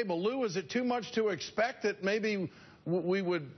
table. Lou, is it too much to expect that maybe we would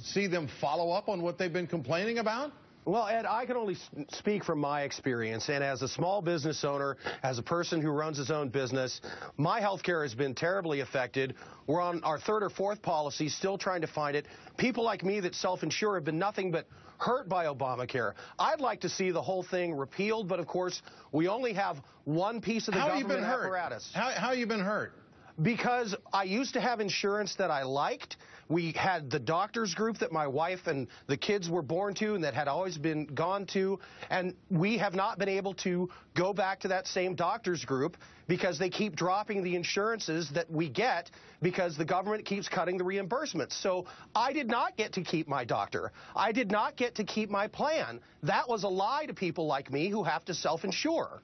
see them follow up on what they've been complaining about? Well, Ed, I can only speak from my experience, and as a small business owner, as a person who runs his own business, my health care has been terribly affected. We're on our third or fourth policy, still trying to find it. People like me that self-insure have been nothing but hurt by Obamacare. I'd like to see the whole thing repealed, but of course, we only have one piece of the government apparatus. How have you been hurt? Because I used to have insurance that I liked. We had the doctors group that my wife and the kids were born to and that had always been gone to, and we have not been able to go back to that same doctors group because they keep dropping the insurances that we get because the government keeps cutting the reimbursements. So I did not get to keep my doctor. I did not get to keep my plan. That was a lie to people like me who have to self-insure.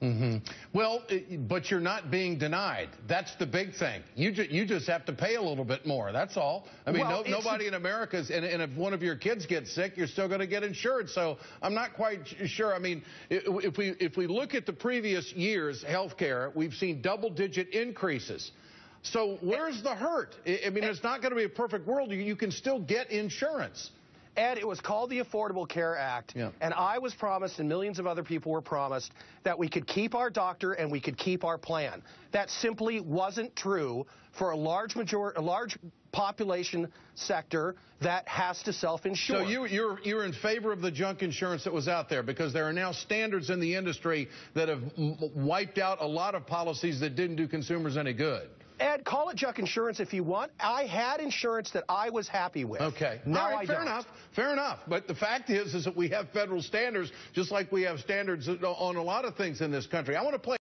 Well, but you're not being denied. That's the big thing. You just have to pay a little bit more. That's all. I mean, well, nobody in America is, and if one of your kids gets sick, you're still going to get insured. So I'm not quite sure. I mean, if we look at the previous year's health care, we've seen double-digit increases. So where's the hurt? I mean, it's not going to be a perfect world. You can still get insurance. Ed, it was called the Affordable Care Act, and I was promised, and millions of other people were promised, that we could keep our doctor and we could keep our plan. That simply wasn't true for a large population sector that has to self-insure. So you're in favor of the junk insurance that was out there because there are now standards in the industry that have wiped out a lot of policies that didn't do consumers any good. Ed, call it junk insurance if you want. I had insurance that I was happy with. Okay. Now all right, fair enough. Fair enough. But the fact is that we have federal standards just like we have standards on a lot of things in this country. I want to play